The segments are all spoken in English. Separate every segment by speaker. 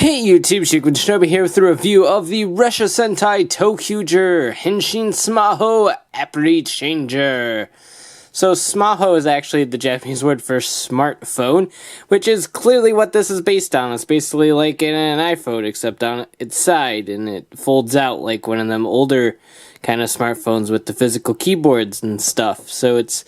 Speaker 1: Hey YouTube, Shikun Shinobi here with a review of the Ressha Sentai ToQger Henshin Smaho Applichanger. So Smaho is actually the Japanese word for smartphone, which is clearly what this is based on. It's basically like an iPhone, except on its side, and it folds out like one of them older kind of smartphones with the physical keyboards and stuff. So it's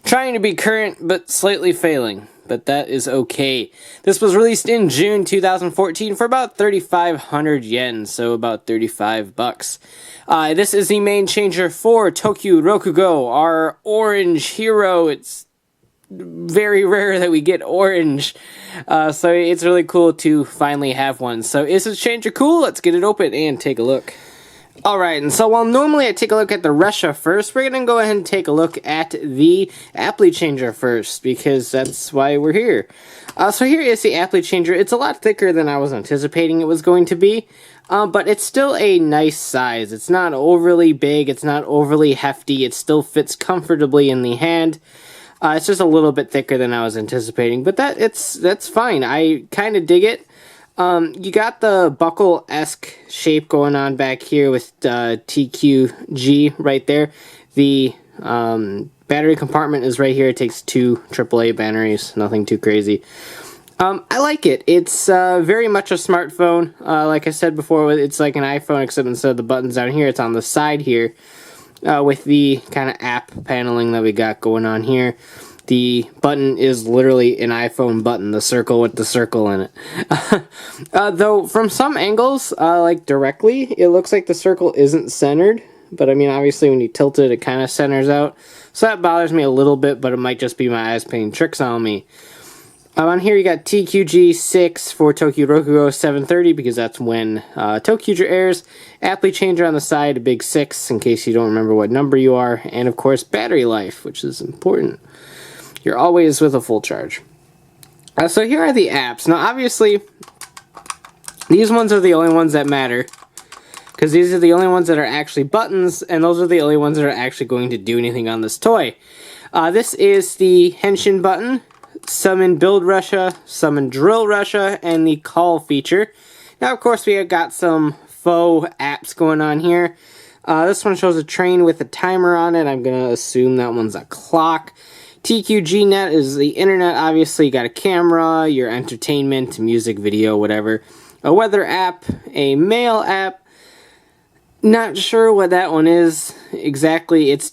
Speaker 1: trying to be current, but slightly failing. But that is okay. This was released in June 2014 for about 3,500 yen, so about 35 bucks. This is the main changer for ToQ Rokugo, our orange hero. It's very rare that we get orange, so it's really cool to finally have one. So is this changer cool? Let's get it open and take a look. Alright, and so while normally I take a look at the Ressha first, we're going to go ahead and take a look at the Applichanger first, because that's why we're here. So here is the Applichanger. It's a lot thicker than I was anticipating it was going to be, but it's still a nice size. It's not overly big, it's not overly hefty, it still fits comfortably in the hand. It's just a little bit thicker than I was anticipating, but that's fine. I kind of dig it. You got the buckle-esque shape going on back here with TQG right there. The battery compartment is right here. It takes 2 AAA batteries, nothing too crazy. I like it. It's very much a smartphone. Like I said before, it's like an iPhone, except instead of the buttons down here, it's on the side here with the kind of app paneling that we got going on here. The button is literally an iPhone button, the circle with the circle in it. Though, from some angles, like directly, it looks like the circle isn't centered. But, I mean, obviously, when you tilt it, it kind of centers out. So that bothers me a little bit, but it might just be my eyes playing tricks on me. On here, you got TQG6 for ToQ Rokugo 730, because that's when ToQger airs. Applichanger on the side, a big 6, in case you don't remember what number you are. And, of course, battery life, which is important. You're always with a full charge. So here are the apps. Now, obviously, these ones are the only ones that matter, because these are the only ones that are actually buttons, and those are the only ones that are actually going to do anything on this toy. This is the Henshin button, summon Build Ressha, summon Drill Ressha, and the call feature. Now, of course, we have got some faux apps going on here. This one shows a train with a timer on it. I'm going to assume that one's a clock. TQGnet is the internet. Obviously, you got a camera, your entertainment, music, video, whatever. A weather app, a mail app. Not sure what that one is exactly. It's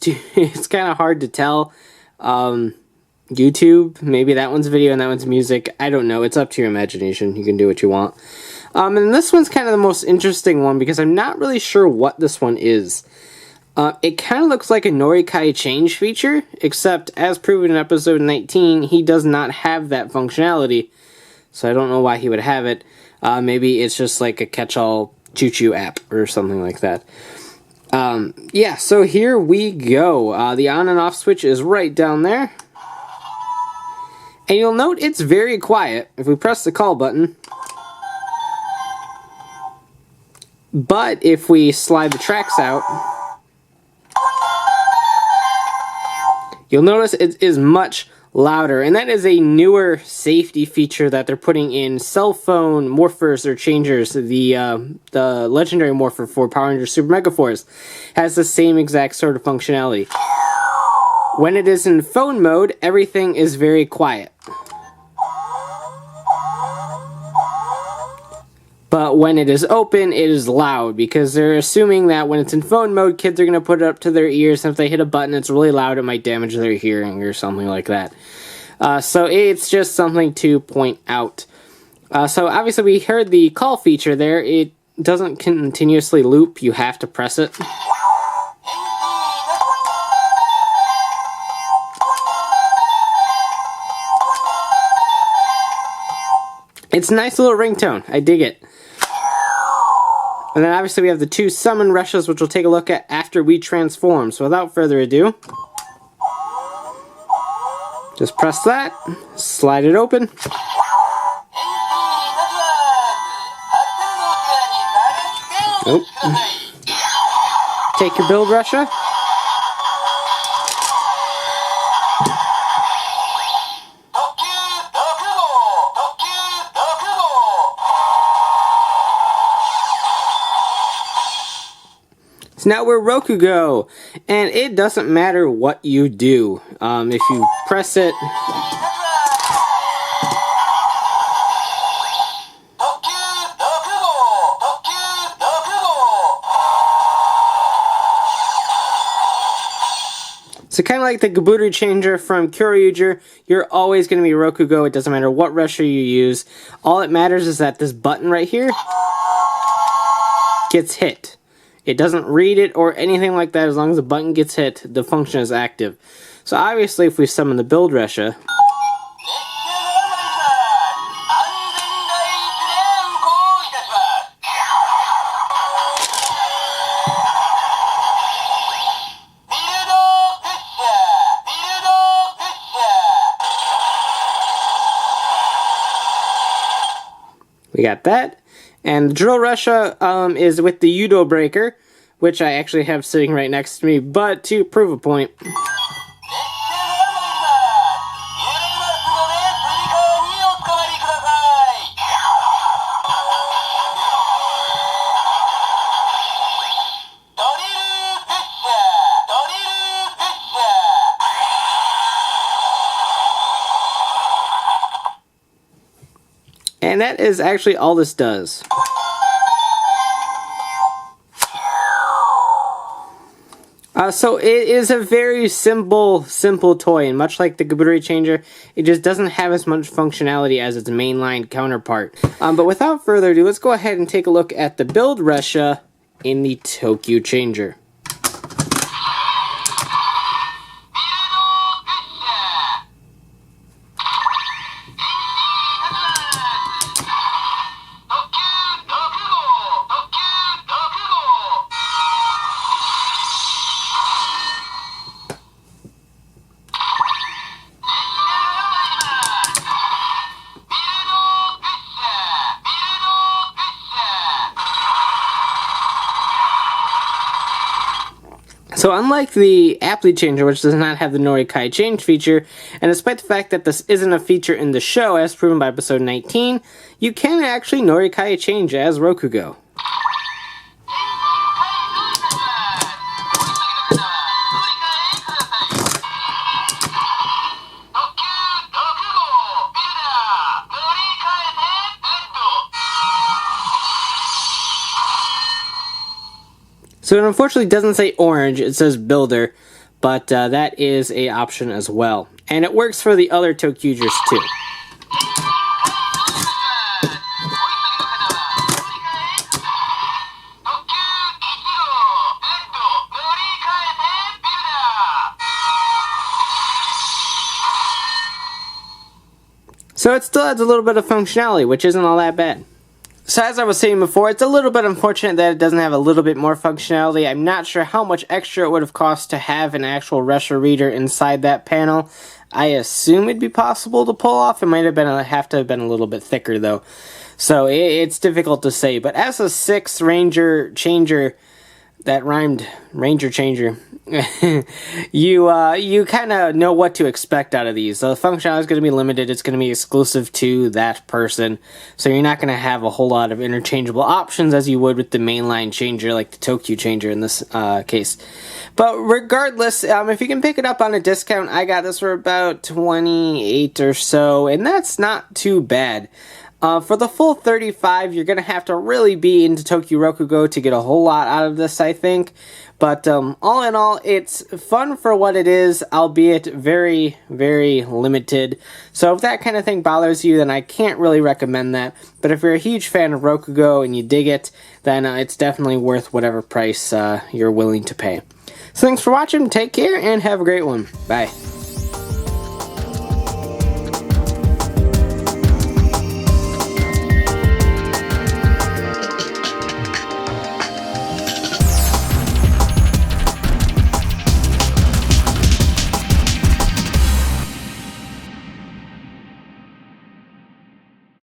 Speaker 1: kind of hard to tell. YouTube, maybe that one's video and that one's music. I don't know. It's up to your imagination. You can do what you want. And this one's kind of the most interesting one because I'm not really sure what this one is. It kind of looks like a Norikai change feature, except as proven in episode 19, he does not have that functionality. So I don't know why he would have it. Maybe it's just like a catch-all choo-choo app or something like that. Yeah, so here we go. The on and off switch is right down there. And you'll note it's very quiet if we press the call button. But if we slide the tracks out, you'll notice it is much louder, and that is a newer safety feature that they're putting in cell phone morphers or changers. The legendary morpher for Power Rangers Super Mega Force has the same exact sort of functionality. When it is in phone mode, everything is very quiet. But when it is open, it is loud, because they're assuming that when it's in phone mode, kids are going to put it up to their ears, and if they hit a button it's really loud, it might damage their hearing or something like that. So it's just something to point out. So obviously we heard the call feature there. It doesn't continuously loop, you have to press it. It's a nice little ringtone, I dig it. And then obviously we have the 2 summon Ressha's, which we'll take a look at after we transform. So without further ado, just press that, slide it open. Nope. Take your Build Ressha. So now we're Rokugo, and it doesn't matter what you do. If you press it, so kind of like the ToQ Changer from ToQger, you're always going to be Rokugo. It doesn't matter what Ressha you use. All that matters is that this button right here gets hit. It doesn't read it or anything like that. As long as the button gets hit, the function is active. So obviously if we summon the Build Ressha, we got that. And the Drill Ressha is with the Yudo Breaker, which I actually have sitting right next to me, but to prove a point. And that is actually all this does. So it is a very simple toy, and much like the ToQ Changer, it just doesn't have as much functionality as its mainline counterpart. But without further ado, let's go ahead and take a look at the Build Ressha in the ToQ Changer. So unlike the Applichanger, which does not have the Norikai Change feature, and despite the fact that this isn't a feature in the show, as proven by episode 19, you can actually Norikai Change as Rokugo. So it unfortunately doesn't say orange, it says builder, but that is an option as well. And it works for the other ToQgers too. So it still adds a little bit of functionality, which isn't all that bad. So as I was saying before, it's a little bit unfortunate that it doesn't have a little bit more functionality. I'm not sure how much extra it would have cost to have an actual Ressha reader inside that panel. I assume it'd be possible to pull off. It might have been have to have been a little bit thicker though. So it's difficult to say. But as a 6 Ranger Changer, that rhymed, Ranger Changer, you kind of know what to expect out of these. So the functionality is going to be limited. It's going to be exclusive to that person. So you're not going to have a whole lot of interchangeable options as you would with the mainline changer, like the ToQ Changer in this case. But regardless, if you can pick it up on a discount, I got this for about $28 or so, and that's not too bad. For the full $35, you're going to have to really be into ToQ Rokugo to get a whole lot out of this, I think. But all in all, it's fun for what it is, albeit very, very limited. So if that kind of thing bothers you, then I can't really recommend that. But if you're a huge fan of Rokugo and you dig it, then it's definitely worth whatever price you're willing to pay. So thanks for watching, take care, and have a great one. Bye.